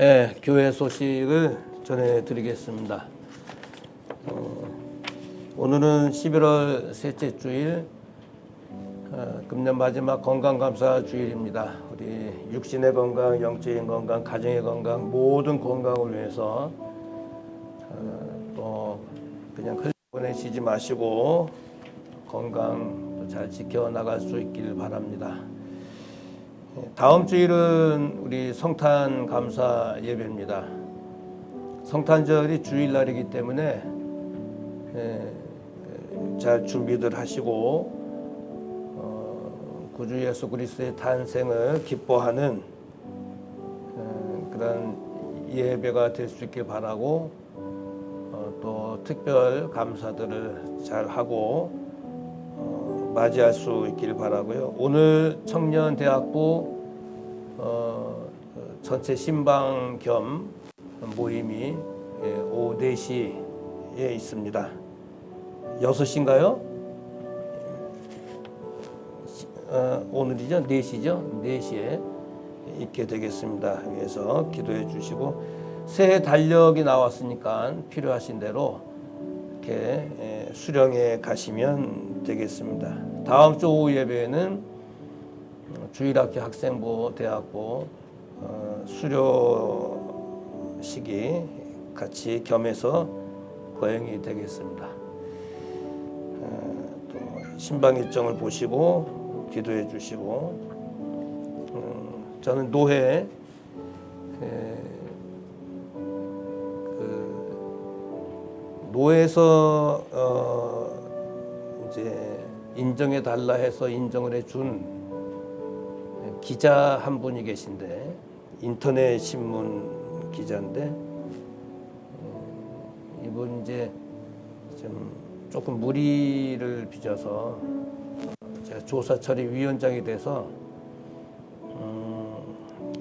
예, 교회 소식을 전해드리겠습니다. 오늘은 11월 셋째 주일, 금년 마지막 건강감사 주일입니다. 우리 육신의 건강, 영적인 건강, 가정의 건강, 모든 건강을 위해서 또 그냥 흘려보내시지 마시고 건강 잘 지켜나갈 수 있길 바랍니다. 다음 주일은 우리 성탄 감사 예배입니다. 성탄절이 주일날이기 때문에 잘 준비들 하시고 구주 예수 그리스도의 탄생을 기뻐하는 그런 예배가 될 수 있길 바라고 또 특별 감사들을 잘 하고 맞이할 수 있길 바라고요. 오늘 청년대학부 전체 신방 겸 모임이 오후 4시에 있습니다. 6시인가요? 오늘이죠? 4시죠? 4시에 있게 되겠습니다. 그래서 기도해 주시고 새해 달력이 나왔으니까 필요하신 대로 이렇게 수령해 가시면 되겠습니다. 다음 주 오후 예배는 주일학교 학생부 대학부 수료식이 같이 겸해서 거행이 되겠습니다. 또 신방 일정을 보시고 기도해 주시고 저는 노회 노회에서 이제 인정해 달라 해서 인정을 해준 기자 한 분이 계신데 인터넷 신문 기자인데 이분 이제 좀 조금 무리를 빚어서 제가 조사 처리 위원장이 돼서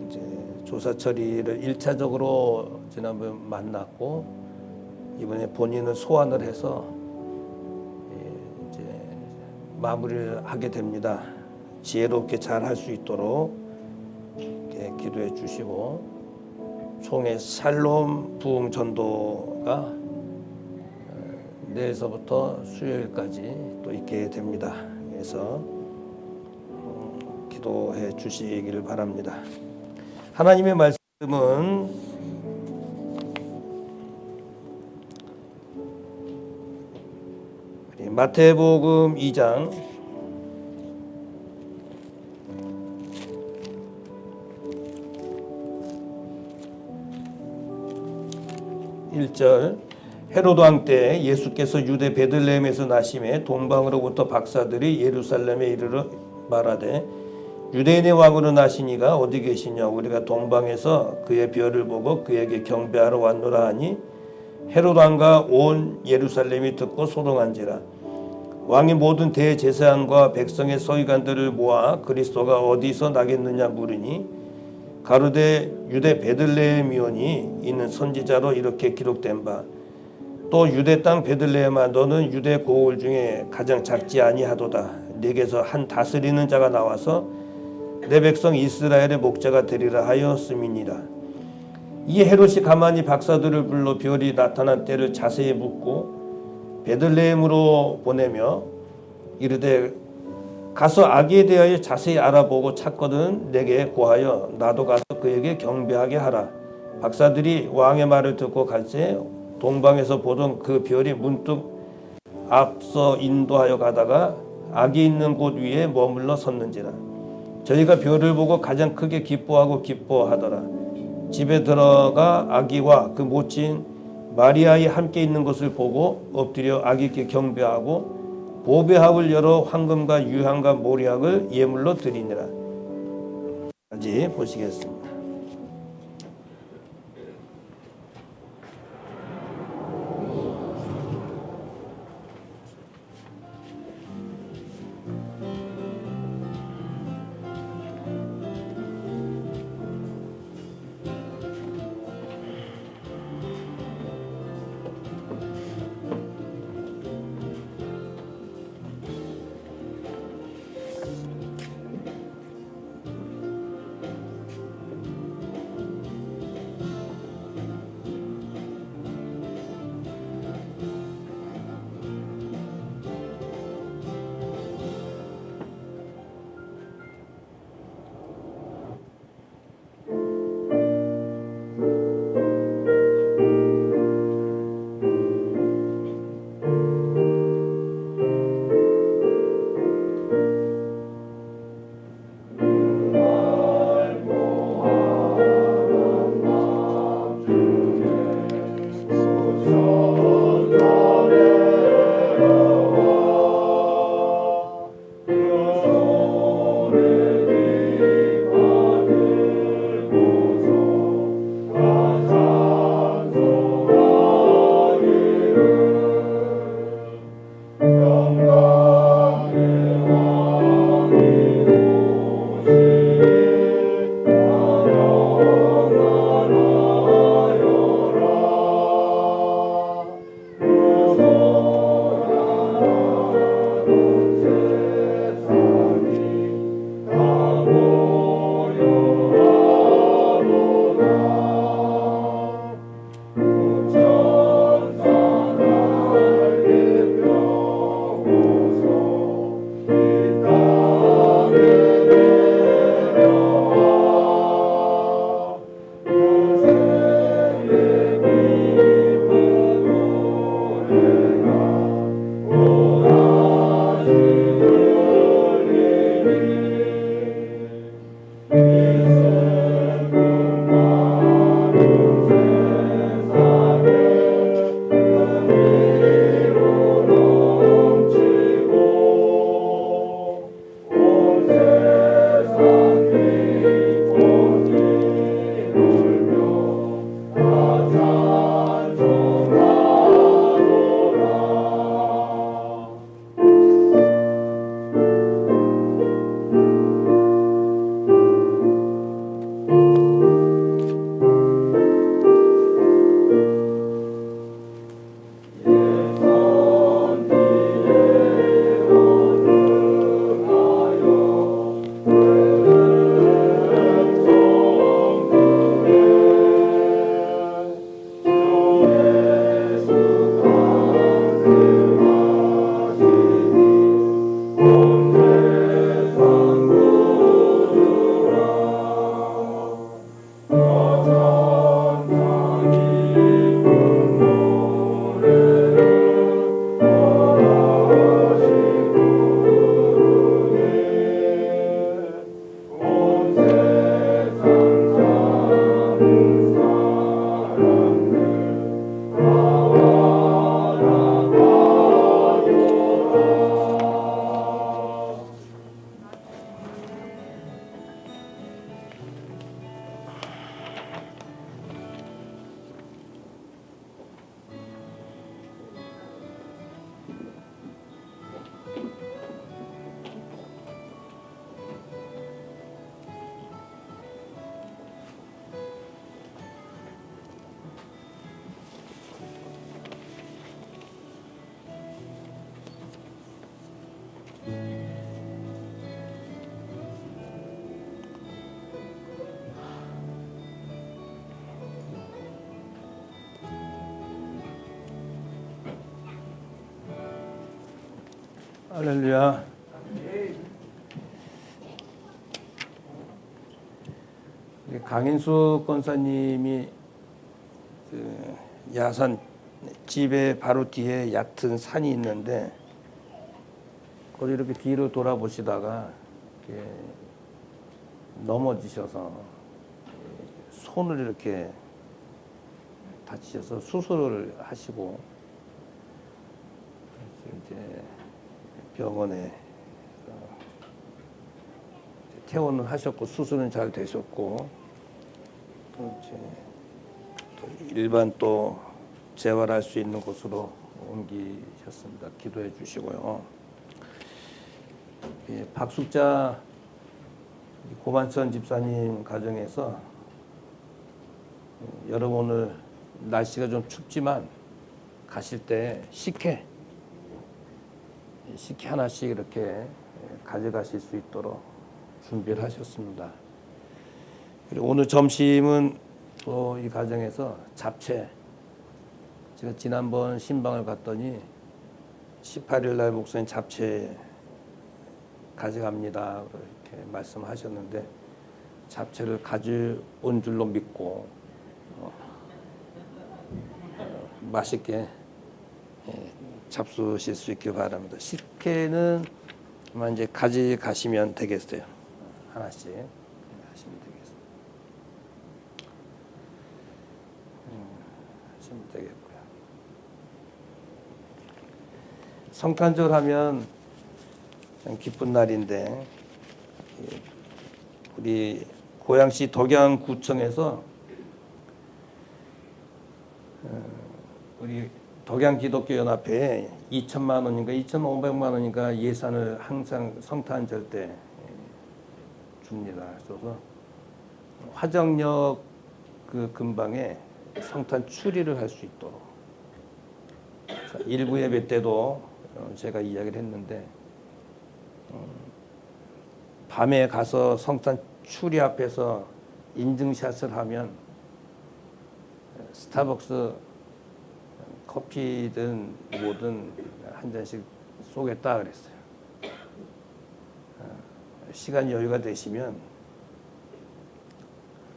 이제 조사 처리를 1차적으로 지난번 만났고 이번에 본인을 소환을 해서 이제 마무리를 하게 됩니다. 지혜롭게 잘 할 수 있도록 이렇게 기도해 주시고 총회 샬롬 부흥 전도가 내일서부터 수요일까지 또 있게 됩니다. 그래서 기도해 주시기를 바랍니다. 하나님의 말씀은 마태복음 2장 1절 헤로드 왕 때 예수께서 유대 베들레헴에서 나심에 동방으로부터 박사들이 예루살렘에 이르러 말하되 유대인의 왕으로 나시니가 어디 계시냐 우리가 동방에서 그의 별을 보고 그에게 경배하러 왔노라 하니 헤로드 왕과 온 예루살렘이 듣고 소동한지라. 왕이 모든 대제사장과 백성의 서기관들을 모아 그리스도가 어디서 나겠느냐 물으니 가로되 유대 베들레헴이오니 이는 선지자로 이렇게 기록된 바 또 유대 땅 베들레헴아 너는 유대 고을 중에 가장 작지 아니하도다. 네게서 한 다스리는 자가 나와서 내 백성 이스라엘의 목자가 되리라 하였음이니라. 이 헤롯이 가만히 박사들을 불러 별이 나타난 때를 자세히 묻고 베들레헴으로 보내며 이르되 가서 아기에 대하여 자세히 알아보고 찾거든 내게 고하여 나도 가서 그에게 경배하게 하라. 박사들이 왕의 말을 듣고 갈새 동방에서 보던 그 별이 문득 앞서 인도하여 가다가 아기 있는 곳 위에 머물러 섰는지라. 저희가 별을 보고 가장 크게 기뻐하고 기뻐하더라. 집에 들어가 아기와 그 모친 마리아이 함께 있는 것을 보고 엎드려 아기께 경배하고 보배합을 열어 황금과 유향과 모략을 예물로 드리니라. 까지 보시겠습니다. 할렐루야. 강인수 권사님이 그 야산 집에 바로 뒤에 얕은 산이 있는데 거기 이렇게 뒤로 돌아보시다가 이렇게 넘어지셔서 손을 이렇게 다치셔서 수술을 하시고 이제 병원에 퇴원을 하셨고 수술은 잘 되셨고 또 이제 일반 또 재활할 수 있는 곳으로 옮기셨습니다. 기도해 주시고요. 예, 박숙자 고만천 집사님 가정에서 여러분 오늘 날씨가 좀 춥지만 가실 때 식혜 하나씩 이렇게 가져가실 수 있도록 준비를 하셨습니다. 그리고 오늘 점심은 또 이 가정에서 잡채, 제가 지난번 신방을 갔더니 18일 날 목사님 잡채 가져갑니다 이렇게 말씀하셨는데 잡채를 가져온 줄로 믿고 맛있게 잡수실 수 있길 바랍니다. 식혜는 아마 이제 가져가시면 되겠어요. 하나씩 하시면 되겠습니다. 하시면 되겠고요. 성탄절 하면 참 기쁜 날인데 우리 고양시 덕양구청에서 우리 덕양기독교연합회에 2천만 원인가 2,500만 원인가 예산을 항상 성탄절 때 줍니다. 그래서 화정역 그 근방에 성탄 추리를 할 수 있도록 일부 예배 때도 제가 이야기를 했는데 밤에 가서 성탄 추리 앞에서 인증샷을 하면 스타벅스 커피든 뭐든 한 잔씩 쏘겠다 그랬어요. 시간 여유가 되시면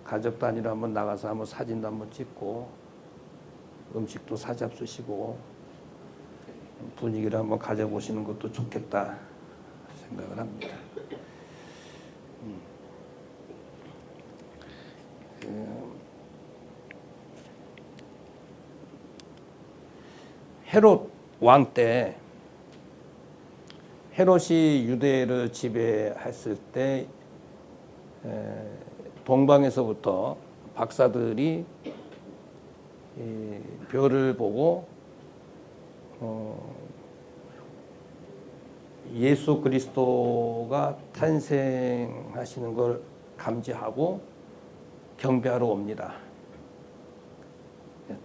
가족 단위로 한번 나가서 한번 사진도 한번 찍고 음식도 사잡수시고 분위기를 한번 가져보시는 것도 좋겠다 생각을 합니다. 헤롯 왕 때 헤롯이 유대를 지배했을 때 동방에서부터 박사들이 별을 보고 예수 그리스도가 탄생하시는 걸 감지하고 경배하러 옵니다.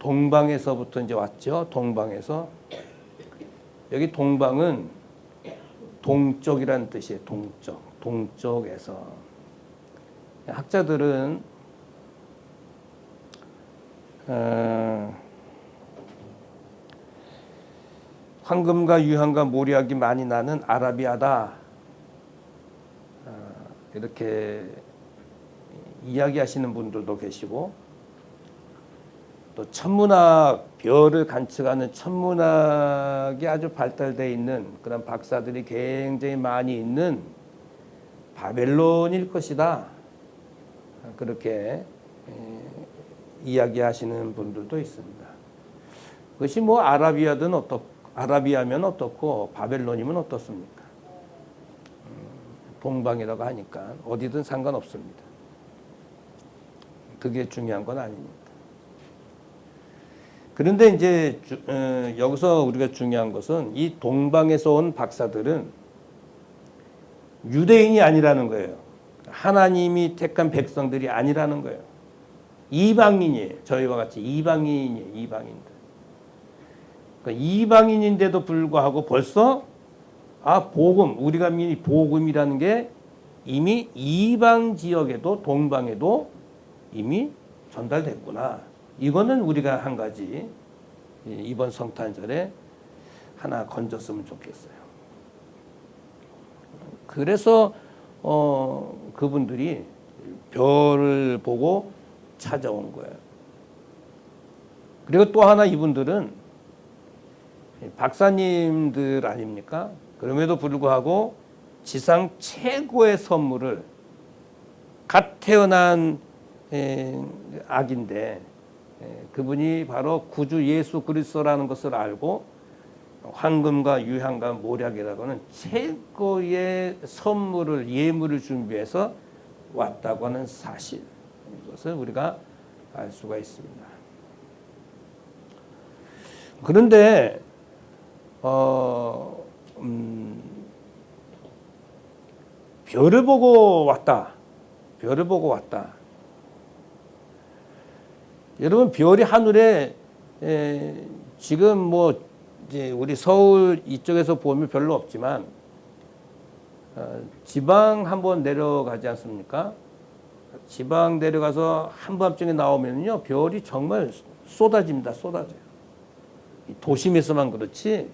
동방에서부터 이제 왔죠. 동방에서. 여기 동방은 동쪽이라는 뜻이에요. 동쪽. 동쪽에서. 학자들은 황금과 유황과 모리약이 많이 나는 아라비아다. 이렇게 이야기하시는 분들도 계시고 또 천문학, 별을 관측하는 천문학이 아주 발달되어 있는 그런 박사들이 굉장히 많이 있는 바벨론일 것이다. 그렇게 이야기하시는 분들도 있습니다. 그것이 뭐 아라비아면 어떻고 바벨론이면 어떻습니까? 동방이라고 하니까 어디든 상관없습니다. 그게 중요한 건 아닙니다. 그런데 이제 여기서 우리가 중요한 것은 이 동방에서 온 박사들은 유대인이 아니라는 거예요. 하나님이 택한 백성들이 아니라는 거예요. 이방인이에요. 저희와 같이 이방인이에요. 이방인들. 그러니까 이방인인데도 불구하고 벌써 복음, 우리가 믿는 복음이라는 게 이미 이방 지역에도 동방에도 이미 전달됐구나. 이거는 우리가 한 가지 이번 성탄절에 하나 건졌으면 좋겠어요. 그래서 그분들이 별을 보고 찾아온 거예요. 그리고 또 하나 이분들은 박사님들 아닙니까? 그럼에도 불구하고 지상 최고의 선물을 갓 태어난 아기인데 그분이 바로 구주 예수 그리스도라는 것을 알고 황금과 유향과 모략이라고는 최고의 선물을 예물을 준비해서 왔다고 하는 사실, 이것을 우리가 알 수가 있습니다. 그런데 별을 보고 왔다. 별을 보고 왔다. 여러분, 별이 하늘에 지금 뭐 이제 우리 서울 이쪽에서 보면 별로 없지만 지방 한번 내려가지 않습니까? 지방 내려가서 한밤중에 나오면요 별이 정말 쏟아집니다. 쏟아져요. 도심에서만 그렇지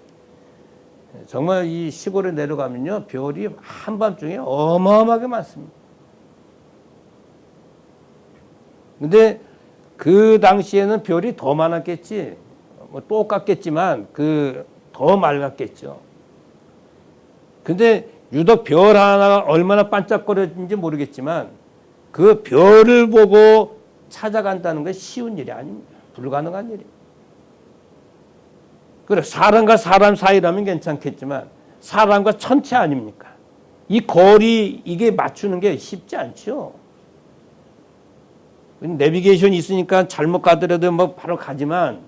정말 이 시골에 내려가면요 별이 한밤중에 어마어마하게 많습니다. 근데 그 당시에는 별이 더 많았겠지, 뭐 똑같겠지만 더 맑았겠죠. 근데 유독 별 하나가 얼마나 반짝거렸는지 모르겠지만 그 별을 보고 찾아간다는 건 쉬운 일이 아닙니다. 불가능한 일이에요. 그래, 사람과 사람 사이라면 괜찮겠지만 사람과 천체 아닙니까? 이 거리 이게 맞추는 게 쉽지 않죠. 내비게이션이 있으니까 잘못 가더라도 뭐 바로 가지만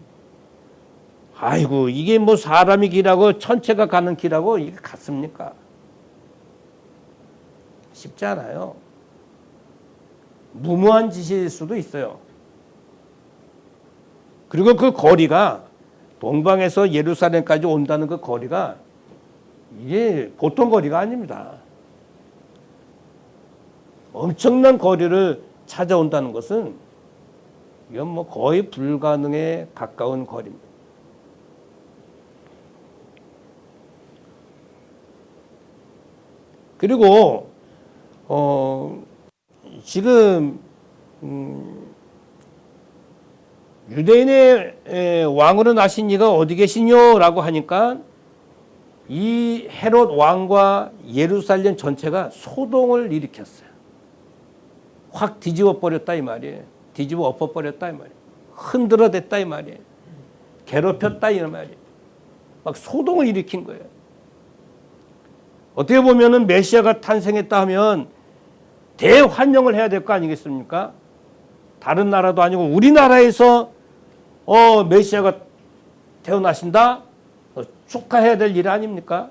아이고 이게 뭐 사람이 길하고 천체가 가는 길하고 이게 같습니까? 쉽지 않아요. 무모한 짓일 수도 있어요. 그리고 그 거리가 동방에서 예루살렘까지 온다는 그 거리가 이게 보통 거리가 아닙니다. 엄청난 거리를 찾아온다는 것은 이건 뭐 거의 불가능에 가까운 거리입니다. 그리고 지금 유대인의 왕으로 나신 이가 어디 계시뇨라고 하니까 이 헤롯 왕과 예루살렘 전체가 소동을 일으켰어요. 확 뒤집어 버렸다 이 말이에요. 뒤집어 엎어 버렸다 이 말이에요. 흔들어 댔다 이 말이에요. 괴롭혔다 이 말이에요. 막 소동을 일으킨 거예요. 어떻게 보면은 메시아가 탄생했다 하면 대환영을 해야 될 거 아니겠습니까? 다른 나라도 아니고 우리나라에서 메시아가 태어나신다? 축하해야 될 일 아닙니까?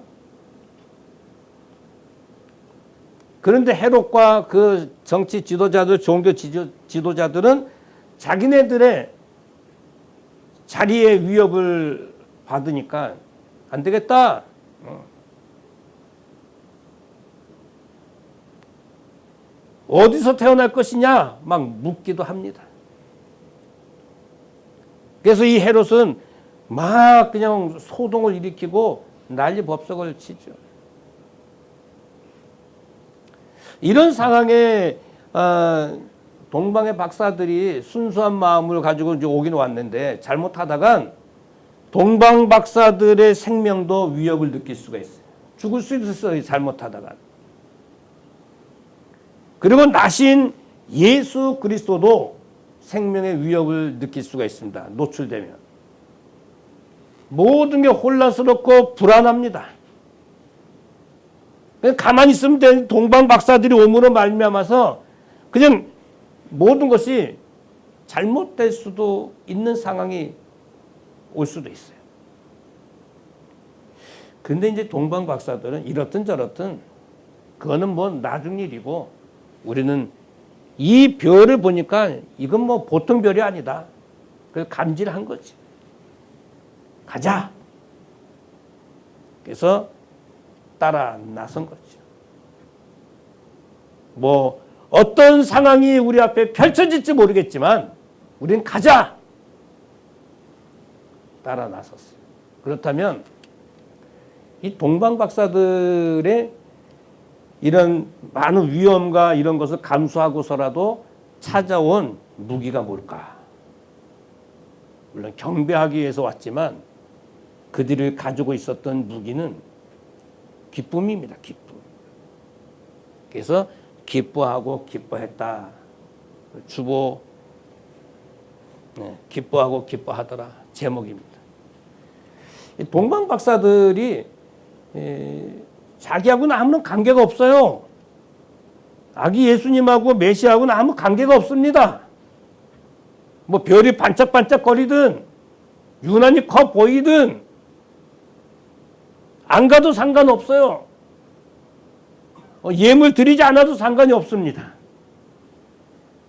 그런데 헤롯과 그 정치 지도자들, 종교 지도자들은 자기네들의 자리의 위협을 받으니까 안 되겠다. 어디서 태어날 것이냐? 막 묻기도 합니다. 그래서 이 헤롯은 막 그냥 소동을 일으키고 난리 법석을 치죠. 이런 상황에 동방의 박사들이 순수한 마음을 가지고 이제 오긴 왔는데 잘못하다간 동방 박사들의 생명도 위협을 느낄 수가 있어요. 죽을 수 있어요. 잘못하다간. 그리고 나신 예수 그리스도도 생명의 위협을 느낄 수가 있습니다. 노출되면. 모든 게 혼란스럽고 불안합니다. 가만히 있으면 되는 동방 박사들이 오므로 말미암아서 그냥 모든 것이 잘못될 수도 있는 상황이 올 수도 있어요. 근데 이제 동방 박사들은 이렇든 저렇든 그거는 뭐 나중 일이고 우리는 이 별을 보니까 이건 뭐 보통 별이 아니다. 그래서 감지를 거지. 가자. 그래서 따라 나선 거죠. 뭐 어떤 상황이 우리 앞에 펼쳐질지 모르겠지만 우리는 가자. 따라 나섰어요. 그렇다면 이 동방 박사들의 이런 많은 위험과 이런 것을 감수하고서라도 찾아온 무기가 뭘까? 물론 경배하기 위해서 왔지만 그들을 가지고 있었던 무기는 기쁨입니다. 기쁨. 그래서 기뻐하고 기뻐했다. 주보 기뻐하고 기뻐하더라. 제목입니다. 동방 박사들이 자기하고는 아무런 관계가 없어요. 아기 예수님하고 메시아하고는 아무 관계가 없습니다. 뭐 별이 반짝반짝거리든 유난히 커 보이든 안 가도 상관없어요. 예물 드리지 않아도 상관이 없습니다.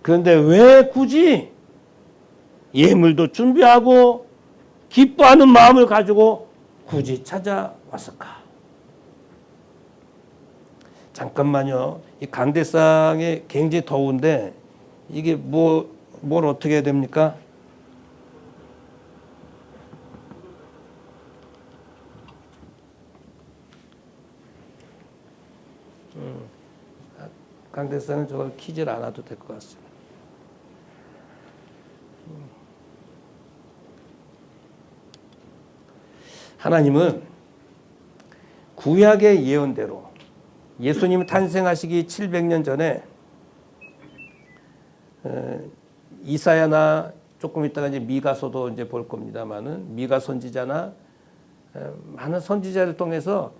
그런데 왜 굳이 예물도 준비하고 기뻐하는 마음을 가지고 굳이 찾아왔을까? 잠깐만요. 이 강대상에 굉장히 더운데 이게 뭘 어떻게 해야 됩니까? 강대상은 저걸 키질 않아도 될 것 같습니다. 하나님은 구약의 예언대로 예수님 탄생하시기 700년 전에 이사야나 조금 있다가 이제 미가서도 이제 볼 겁니다만은 미가 선지자나 많은 선지자를 통해서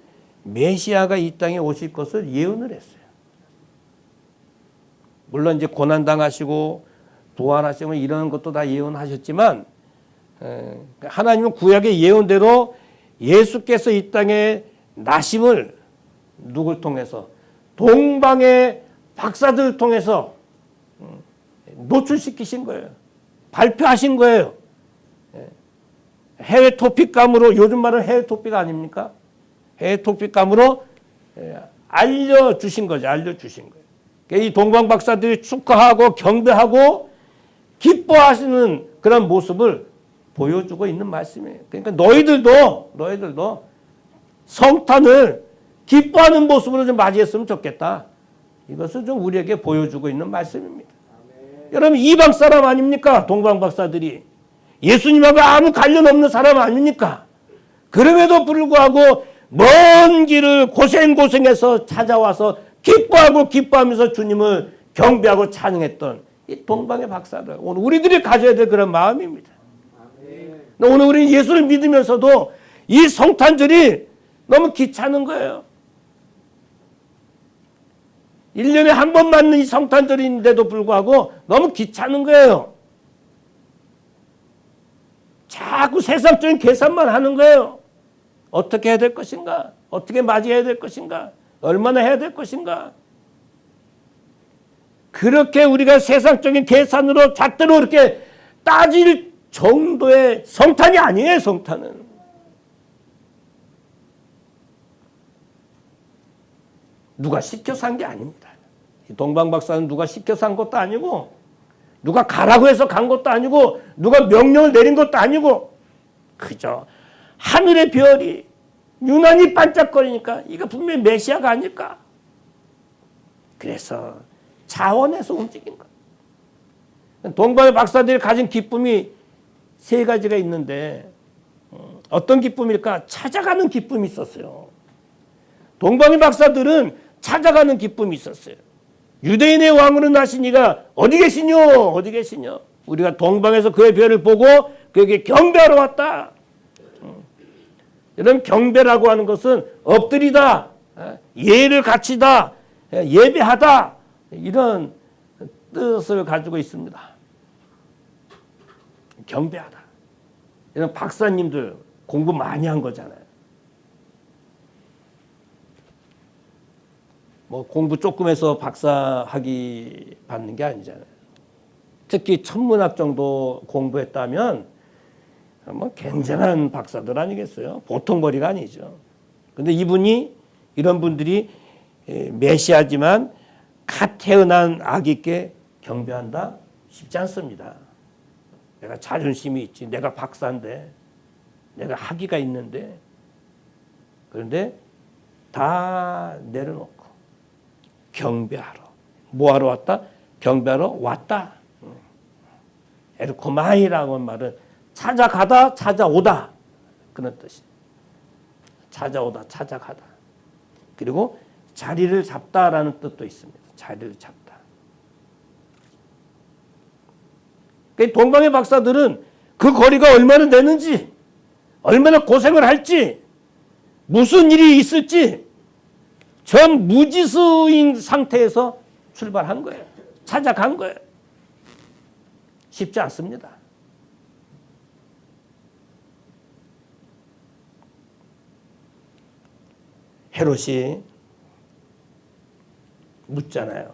메시아가 이 땅에 오실 것을 예언을 했어요. 물론 이제 고난 당하시고 부활하시고 이런 것도 다 예언하셨지만 하나님은 구약의 예언대로 예수께서 이 땅에 나심을 누굴 통해서 동방의 박사들을 통해서 노출시키신 거예요. 발표하신 거예요. 해외 토픽감으로 요즘 말은 해외 토픽 아닙니까? 해외 토픽감으로 알려주신 거죠. 알려주신 거예요. 이 동방 박사들이 축하하고 경배하고 기뻐하시는 그런 모습을 보여주고 있는 말씀이에요. 그러니까 너희들도 성탄을 기뻐하는 모습으로 좀 맞이했으면 좋겠다. 이것을 좀 우리에게 보여주고 있는 말씀입니다. 아멘. 여러분 이방 사람 아닙니까? 동방 박사들이 예수님하고 아무 관련 없는 사람 아닙니까? 그럼에도 불구하고 먼 길을 고생해서 찾아와서 기뻐하면서 주님을 경배하고 찬양했던 이 동방의 박사들, 오늘 우리들이 가져야 될 그런 마음입니다. 오늘 우리 예수를 믿으면서도 이 성탄절이 너무 귀찮은 거예요. 1년에 한 번 맞는 이 성탄절인데도 불구하고 너무 귀찮은 거예요. 자꾸 세상적인 계산만 하는 거예요. 어떻게 해야 될 것인가? 어떻게 맞이해야 될 것인가? 얼마나 해야 될 것인가? 그렇게 우리가 세상적인 계산으로 잣대로 이렇게 따질 정도의 성탄이 아니에요. 성탄은 누가 시켜서 한 게 아닙니다. 동방 박사는 누가 시켜서 한 것도 아니고 누가 가라고 해서 간 것도 아니고 누가 명령을 내린 것도 아니고 그저 하늘의 별이 유난히 반짝거리니까 이거 분명히 메시아가 아닐까. 그래서 자원에서 움직인 거예요. 동방의 박사들이 가진 기쁨이 세 가지가 있는데 어떤 기쁨일까? 찾아가는 기쁨이 있었어요. 동방의 박사들은 찾아가는 기쁨이 있었어요. 유대인의 왕으로 나신 이가 어디 계시뇨? 어디 계시뇨? 우리가 동방에서 그의 별을 보고 그에게 경배하러 왔다. 여러분 경배라고 하는 것은 엎드리다, 예를 갖추다, 예배하다 이런 뜻을 가지고 있습니다. 경배하다. 이런 박사님들 공부 많이 한 거잖아요. 뭐 공부 조금 해서 박사학위 받는 게 아니잖아요. 특히 천문학 정도 공부했다면 뭐 굉장한 박사들 아니겠어요? 보통 거리가 아니죠. 근데 이런 분들이 메시아지만 갓 태어난 아기께 경배한다? 쉽지 않습니다. 내가 자존심이 있지. 내가 박사인데. 내가 학위가 있는데. 그런데 다 내려놓고 경배하러. 뭐하러 왔다? 경배하러 왔다. 에르코마이라고 하는 말은 찾아가다, 찾아오다. 그런 뜻이. 찾아오다, 찾아가다. 그리고 자리를 잡다라는 뜻도 있습니다. 자리를 잡다. 동방의 박사들은 그 거리가 얼마나 되는지, 얼마나 고생을 할지, 무슨 일이 있을지 전 무지수인 상태에서 출발한 거예요. 찾아간 거예요. 쉽지 않습니다. 헤롯이 묻잖아요.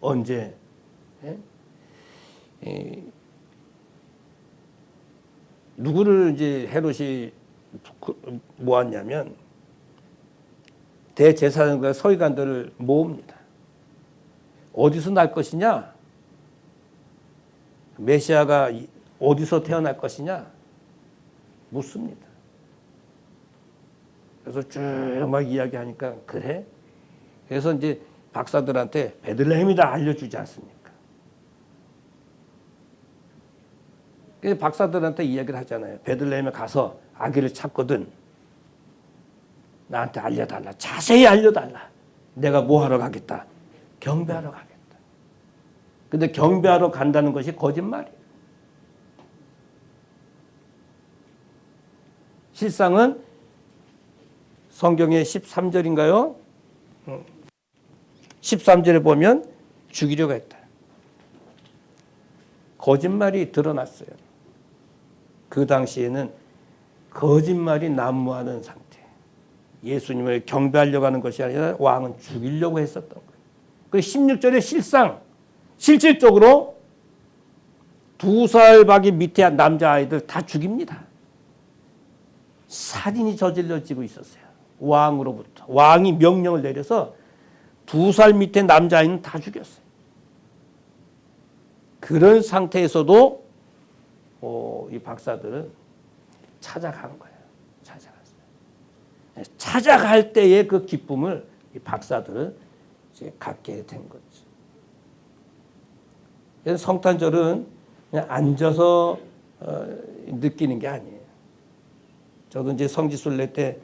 언제? 누구를 이제 헤롯이 모았냐면 대제사장과 서기관들을 모읍니다. 어디서 날 것이냐? 메시아가 어디서 태어날 것이냐? 묻습니다. 그래서 쭉 막 이야기하니까 그래? 그래서 이제 박사들한테 베들레헴이다 알려주지 않습니까? 그래서 박사들한테 이야기를 하잖아요. 베들레헴에 가서 아기를 찾거든 나한테 알려달라. 자세히 알려달라. 내가 뭐 하러 가겠다? 경배하러 가겠다. 근데 경배하러 간다는 것이 거짓말이에요. 실상은 성경의 13절인가요? 13절에 보면 죽이려고 했다. 거짓말이 드러났어요. 그 당시에는 거짓말이 난무하는 상태. 예수님을 경배하려고 하는 것이 아니라 왕은 죽이려고 했었던 거예요. 그리고 16절의 실질적으로 2살 밖에 밑에 남자아이들 다 죽입니다. 살인이 저질러지고 있었어요. 왕으로부터. 왕이 명령을 내려서 2살 밑에 남자아이는 다 죽였어요. 그런 상태에서도 이 박사들은 찾아간 거예요. 찾아갔어요. 찾아갈 때의 그 기쁨을 이 박사들은 이제 갖게 된 거죠. 그래서 성탄절은 그냥 앉아서 느끼는 게 아니에요. 저도 이제 성지순례 때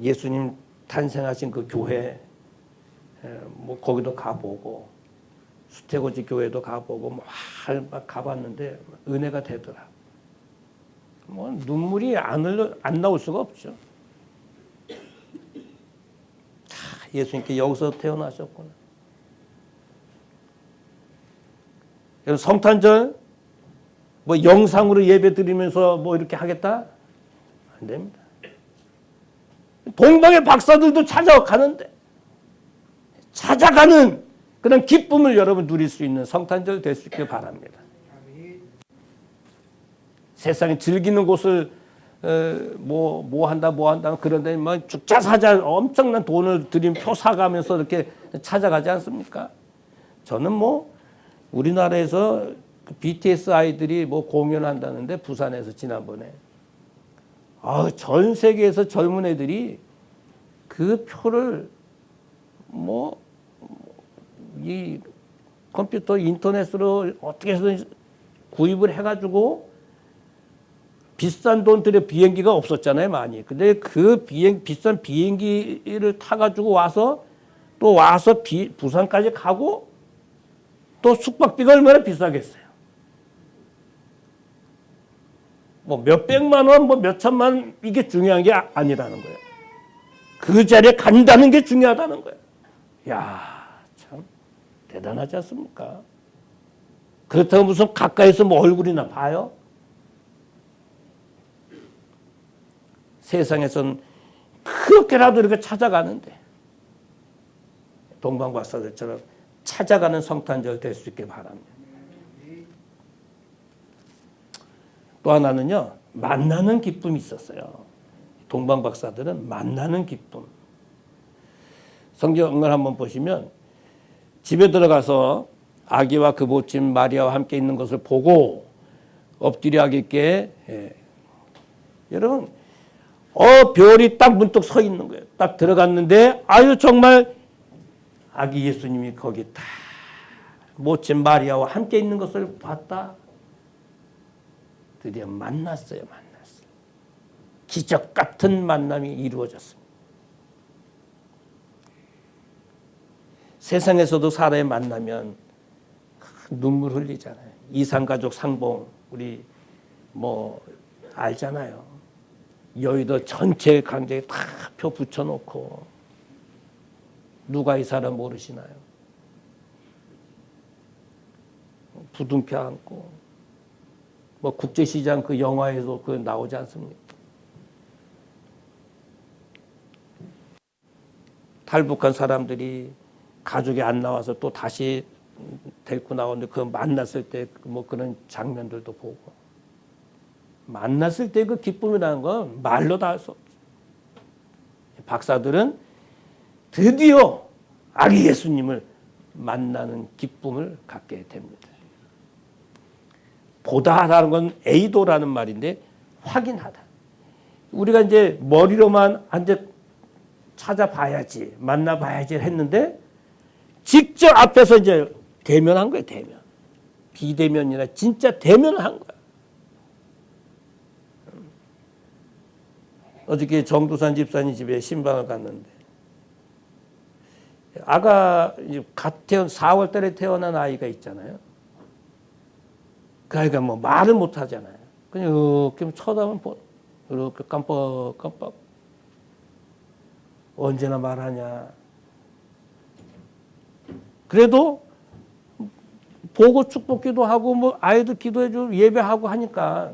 예수님 탄생하신 그 교회 뭐 거기도 가보고 수태고지 교회도 가보고 막 가봤는데 은혜가 되더라. 뭐 눈물이 안 나올 수가 없죠. 예수님께 여기서 태어나셨구나. 그래서 성탄절 뭐 영상으로 예배 드리면서 뭐 이렇게 하겠다? 안 됩니다. 동방의 박사들도 찾아가는데 찾아가는 그런 기쁨을 여러분 누릴 수 있는 성탄절 될 수 있길 바랍니다. 세상에 즐기는 곳을 뭐 한다 그런데 뭐 죽자 사자 엄청난 돈을 들인 표 사가면서 이렇게 찾아가지 않습니까? 저는 뭐 우리나라에서 BTS 아이들이 뭐 공연한다는데 부산에서 지난번에 전 세계에서 젊은 애들이 그 표를 뭐 이 컴퓨터 인터넷으로 어떻게 해서 구입을 해가지고 비싼 돈 들여 비행기가 없었잖아요, 많이. 근데 그 비싼 비행기를 타가지고 와서 부산까지 가고 또 숙박비가 얼마나 비싸겠어요. 뭐 몇백만 원, 뭐 몇천만 원 이게 중요한 게 아니라는 거예요. 그 자리에 간다는 게 중요하다는 거예요. 야, 참 대단하지 않습니까? 그렇다고 무슨 가까이서 뭐 얼굴이나 봐요? 세상에선 그렇게라도 이렇게 찾아가는데 동방박사들처럼 찾아가는 성탄절 될 수 있길 바랍니다. 또 하나는요, 만나는 기쁨이 있었어요. 동방박사들은 만나는 기쁨. 성경을 한번 보시면 집에 들어가서 아기와 그 모친 마리아와 함께 있는 것을 보고 엎드려 아기께 여러분 별이 딱 문득 서 있는 거예요. 딱 들어갔는데 정말 아기 예수님이 거기 다 모친 마리아와 함께 있는 것을 봤다. 드디어 만났어요. 기적 같은 만남이 이루어졌습니다. 세상에서도 사람이 만나면 눈물 흘리잖아요. 이산가족 상봉 우리 뭐 알잖아요. 여의도 전체 강제에 다 표 붙여놓고 누가 이 사람 모르시나요? 부둥켜 안고 뭐 국제시장 그 영화에도 그 나오지 않습니까? 탈북한 사람들이 가족이 안 나와서 또 다시 데리고 나오는데 그 만났을 때 뭐 그런 장면들도 보고 만났을 때 그 기쁨이라는 건 말로 다 할 수 없어요. 박사들은 드디어 아기 예수님을 만나는 기쁨을 갖게 됩니다. 보다라는 건 에이도라는 말인데 확인하다. 우리가 이제 머리로만 이제 찾아봐야지, 만나봐야지 했는데 직접 앞에서 이제 대면한 거예요, 대면. 비대면이나 진짜 대면을 한 거야. 어저께 정두산 집사님 집에 신방을 갔는데 아가 갓 태어난 4월 달에 태어난 아이가 있잖아요. 그 아이가 뭐 말을 못 하잖아요. 그냥 이렇게 쳐다보면 이렇게 깜빡깜빡 언제나 말하냐. 그래도 보고 축복기도 하고 뭐 아이들 기도해주고 예배하고 하니까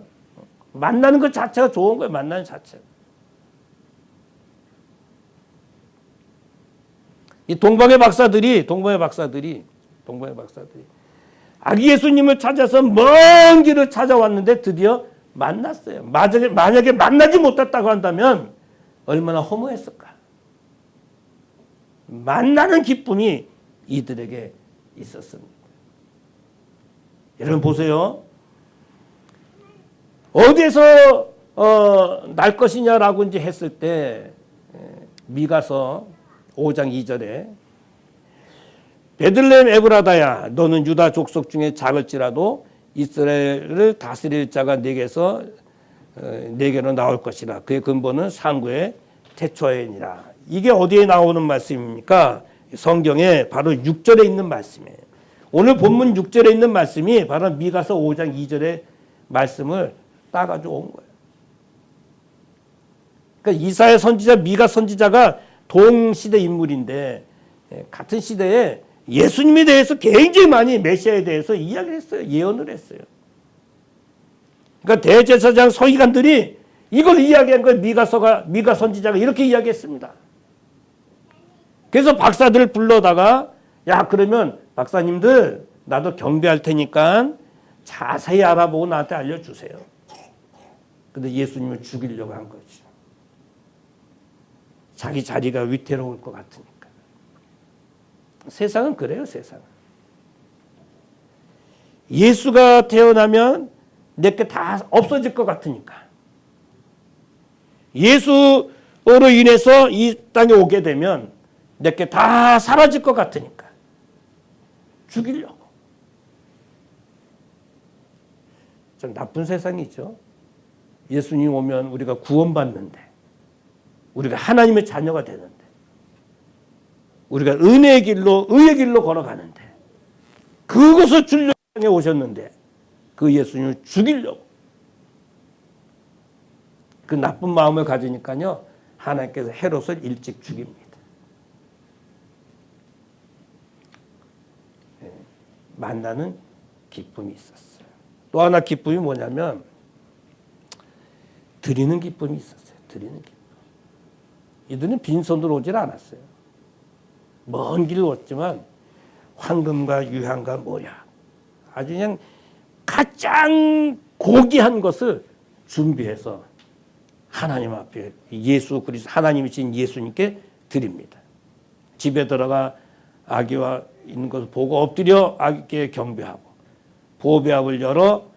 만나는 것 자체가 좋은 거예요. 만나는 자체가. 이 동방의 박사들이 아기 예수님을 찾아서 먼 길을 찾아왔는데 드디어 만났어요. 만약에 만나지 못했다고 한다면 얼마나 허무했을까. 만나는 기쁨이 이들에게 있었습니다. 여러분 보세요. 어디에서 날 것이냐라고 이제 했을 때 미가서 5장 2절에 베들레헴 에브라다야 너는 유다 족속 중에 작을지라도 이스라엘을 다스릴 자가 네게서 네게로 나올 것이라. 그의 근본은 상구의 태초에니라. 이게 어디에 나오는 말씀입니까? 성경에 바로 6절에 있는 말씀이에요. 오늘 본문 6절에 있는 말씀이 바로 미가서 5장 2절의 말씀을 따가지고 온 거예요. 그러니까 이사야 선지자, 미가 선지자가 동시대 인물인데 같은 시대에 예수님에 대해서 굉장히 많이 메시아에 대해서 이야기를 했어요. 예언을 했어요. 그러니까 대제사장 서기관들이 이걸 이야기한 거예요. 미가 선지자가 이렇게 이야기했습니다. 그래서 박사들을 불러다가 야 그러면 박사님들 나도 경배할 테니까 자세히 알아보고 나한테 알려주세요. 근데 예수님을 죽이려고 한 거죠. 자기 자리가 위태로울 것 같으니까. 세상은 그래요. 세상은. 예수가 태어나면 내게 다 없어질 것 같으니까. 예수로 인해서 이 땅에 오게 되면 내게 다 사라질 것 같으니까. 죽이려고. 좀 나쁜 세상이죠. 예수님 오면 우리가 구원받는데 우리가 하나님의 자녀가 되는데 우리가 은혜의 길로 의의 길로 걸어가는데 그것을 주려고 오셨는데 그 예수님을 죽이려고 그 나쁜 마음을 가지니까요 하나님께서 헤롯을 일찍 죽입니다. 만나는 기쁨이 있었어요. 또 하나 기쁨이 뭐냐면 드리는 기쁨이 있었어요. 드리는 기쁨. 이들은 빈손으로 오질 않았어요. 먼 길을 왔지만 황금과 유향과 모약 아주 그냥 가장 고귀한 것을 준비해서 하나님 앞에 예수 그리스도 하나님이신 예수님께 드립니다. 집에 들어가 아기와 있는 것을 보고 엎드려 아기께 경배하고 보배압을 열어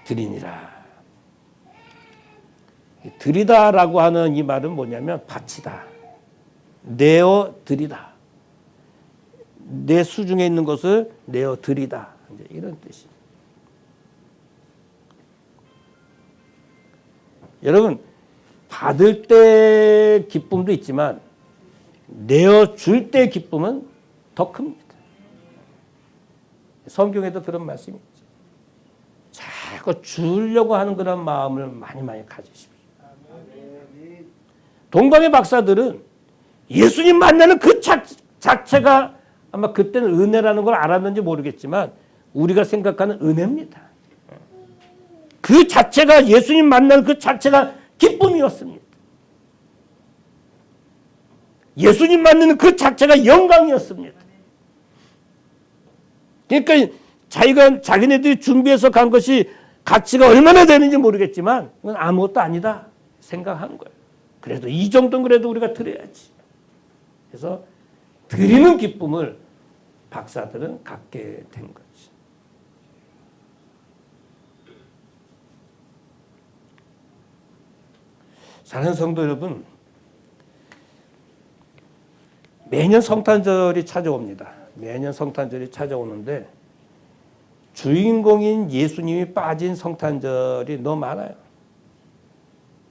드리니라. 드리다라고 하는 이 말은 뭐냐면 바치다. 내어 드리다. 내 수중에 있는 것을 내어 드리다. 이제 이런 뜻이에요. 여러분, 받을 때 기쁨도 있지만 내어 줄 때 기쁨은 더 큽니다. 성경에도 그런 말씀이 있죠. 자꾸 주려고 하는 그런 마음을 많이 가지십시오. 동방의 박사들은 예수님 만나는 그 자체가 아마 그때는 은혜라는 걸 알았는지 모르겠지만 우리가 생각하는 은혜입니다. 그 자체가 예수님 만나는 그 자체가 기쁨이었습니다. 예수님 만나는 그 자체가 영광이었습니다. 그러니까 자기네들이 준비해서 간 것이 가치가 얼마나 되는지 모르겠지만 그건 아무것도 아니다 생각하는 거예요. 그래도 이 정도는 그래도 우리가 드려야지. 그래서 드리는 기쁨을 박사들은 갖게 된 거지. 사랑하는 성도 여러분, 매년 성탄절이 찾아옵니다. 매년 성탄절이 찾아오는데 주인공인 예수님이 빠진 성탄절이 너무 많아요.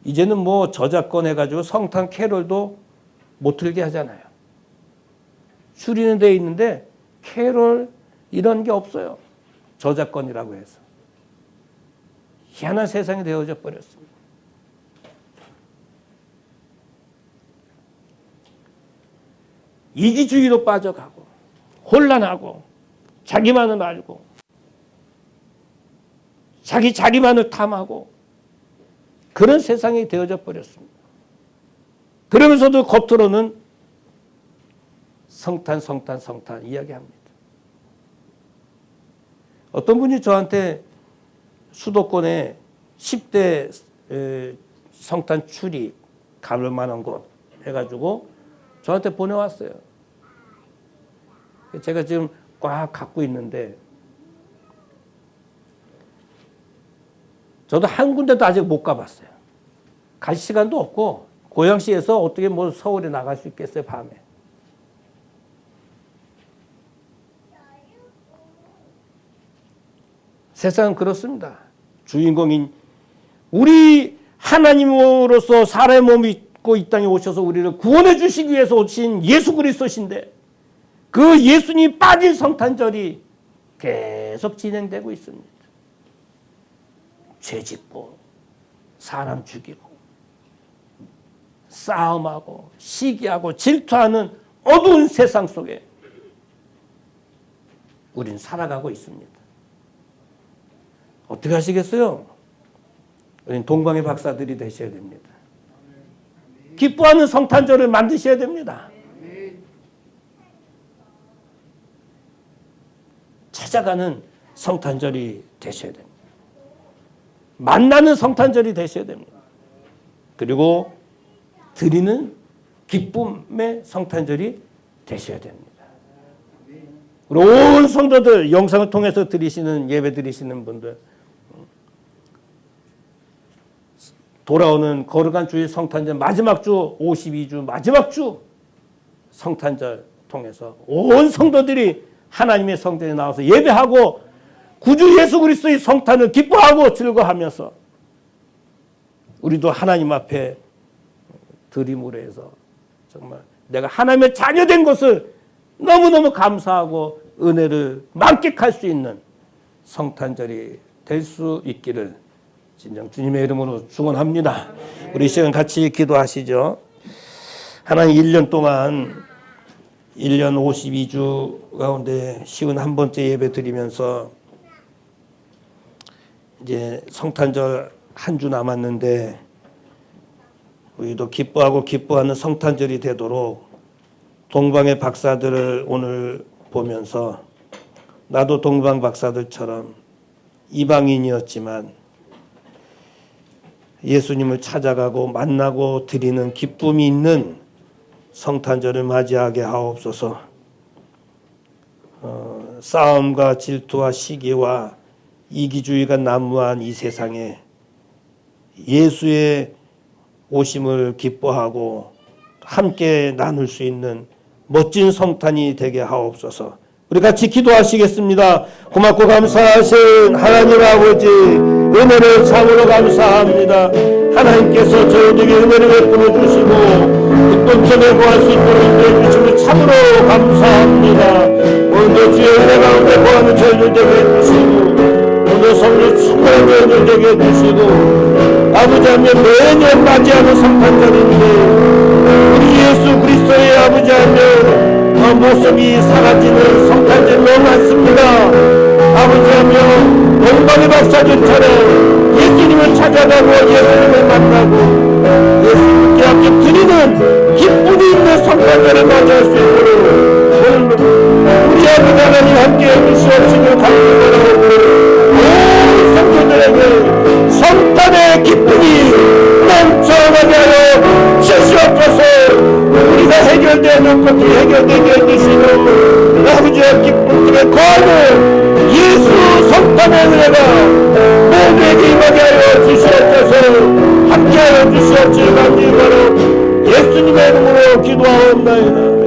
이제는 뭐 저작권 해가지고 성탄 캐롤도 못 틀게 하잖아요. 줄이는 데 있는데 캐롤 이런 게 없어요. 저작권이라고 해서. 희한한 세상이 되어져 버렸습니다. 이기주의로 빠져가고 혼란하고 자기만을 알고 자기 자리만을 탐하고 그런 세상이 되어져 버렸습니다. 그러면서도 겉으로는 성탄 이야기합니다. 어떤 분이 저한테 수도권에 10대 성탄 추리 가볼 만한 곳 해가지고 저한테 보내왔어요. 제가 지금 꽉 갖고 있는데 저도 한 군데도 아직 못 가봤어요. 갈 시간도 없고 고양시에서 어떻게 뭐 서울에 나갈 수 있겠어요, 밤에. 세상은 그렇습니다. 주인공인 우리 하나님으로서 사람의 몸이 있고 이 땅에 오셔서 우리를 구원해 주시기 위해서 오신 예수 그리스도신데 그 예수님이 빠진 성탄절이 계속 진행되고 있습니다. 죄 짓고 사람 죽이고 싸움하고 시기하고 질투하는 어두운 세상 속에 우린 살아가고 있습니다. 어떻게 하시겠어요? 우린 동방의 박사들이 되셔야 됩니다. 기뻐하는 성탄절을 만드셔야 됩니다. 찾아가는 성탄절이 되셔야 됩니다. 만나는 성탄절이 되셔야 됩니다. 그리고 드리는 기쁨의 성탄절이 되셔야 됩니다. 우리 온 성도들 영상을 통해서 드리시는 예배 드리시는 분들 돌아오는 거룩한 주일 성탄절 마지막 주 52주 마지막 주 성탄절 통해서 온 성도들이 하나님의 성전에 나와서 예배하고 구주 예수 그리스도의 성탄을 기뻐하고 즐거워하면서 우리도 하나님 앞에 드림으로 해서 정말 내가 하나님의 자녀된 것을 너무너무 감사하고 은혜를 만끽할 수 있는 성탄절이 될 수 있기를 진정 주님의 이름으로 축원합니다. 우리 이 시간 같이 기도하시죠. 하나님 1년 동안 1년 52주 가운데 51번째 예배 드리면서 이제 성탄절 한 주 남았는데 우리도 기뻐하고 기뻐하는 성탄절이 되도록 동방의 박사들을 오늘 보면서 나도 동방 박사들처럼 이방인이었지만 예수님을 찾아가고 만나고 드리는 기쁨이 있는 성탄절을 맞이하게 하옵소서. 싸움과 질투와 시기와 이기주의가 난무한 이 세상에 예수의 오심을 기뻐하고 함께 나눌 수 있는 멋진 성탄이 되게 하옵소서. 우리 같이 기도하시겠습니다. 고맙고 감사하신 하나님 아버지, 은혜를 참으로 감사합니다. 하나님께서 저희에게 은혜를 베풀어 주시고 극동성에 거할 수 있도록 인도해 주시고 참으로 감사합니다. 오늘도 주의 은혜 가운데 거하는 저희들 되게 해주시고 오늘 성령 충만한 저희들 되게 해주시고 아버지 하나님 매년 맞이하는 성탄절인데 우리 예수 그리스도의 아버지 하나님 모습이 사라지는 성탄절이 너무 많습니다. 아버지 하나님 동방의 박사들처럼 예수님을 찾아가고 예수님을 만나고 예수님께 함께 드리는 기쁨이 있는 성탄절을 맞이할 수 있도록 우리 아버지 하나님 함께해 주시옵시길 간구하고 온 성도들에게 성탄의 기쁨이 넘쳐나게 하여 주시옵소서. 우리가 해결되어 놓은 것들이 해결되게 해주시고 아버지의 기쁨 속에 거하는 예수 성탄의 은혜가 모두에게 임하게 하여 주시옵소서. 함께하여 주시옵시길 간구하고 예수님의 이름으로 기도하옵나이다.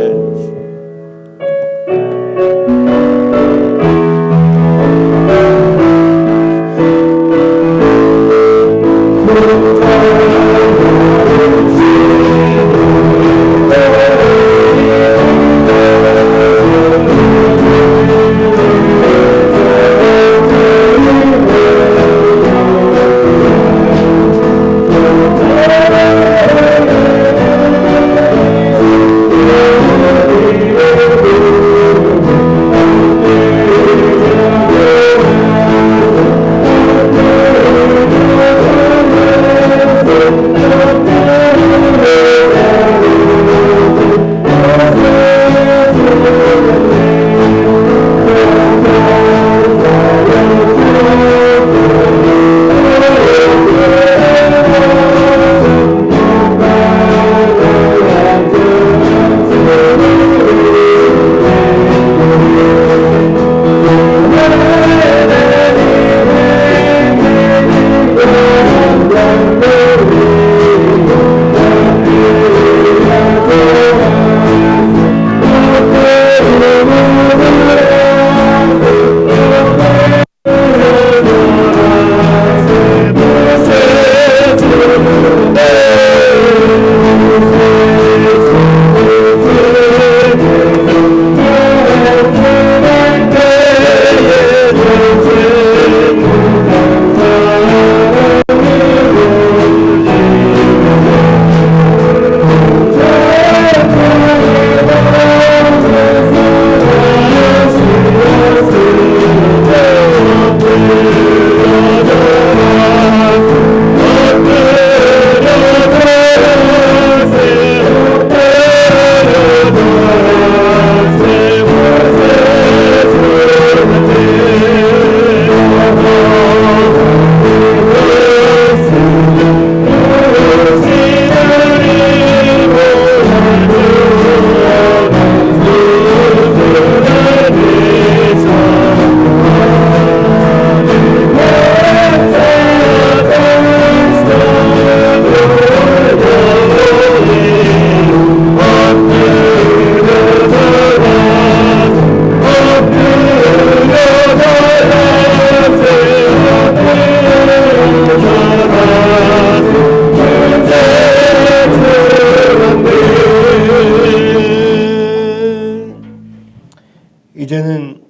이제는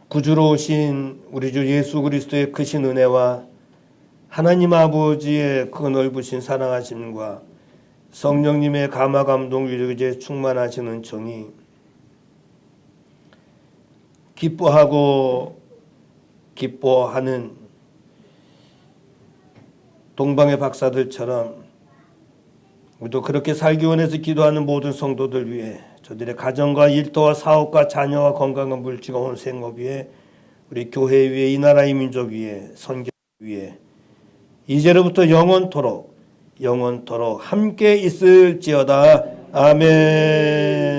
구주로 오신 우리 주 예수 그리스도의 크신 은혜와 하나님 아버지의 그 넓으신 사랑하심과 성령님의 감화 감동 위로제 충만하신 은총이 기뻐하는 동방의 박사들처럼 우리도 그렇게 살기 원해서 기도하는 모든 성도들 위해 저들의 가정과 일터와 사업과 자녀와 건강과 물질과 온 생업 위에 우리 교회 위에 이 나라의 민족 위에 선교 위에 이제로부터 영원토록 함께 있을지어다. 아멘.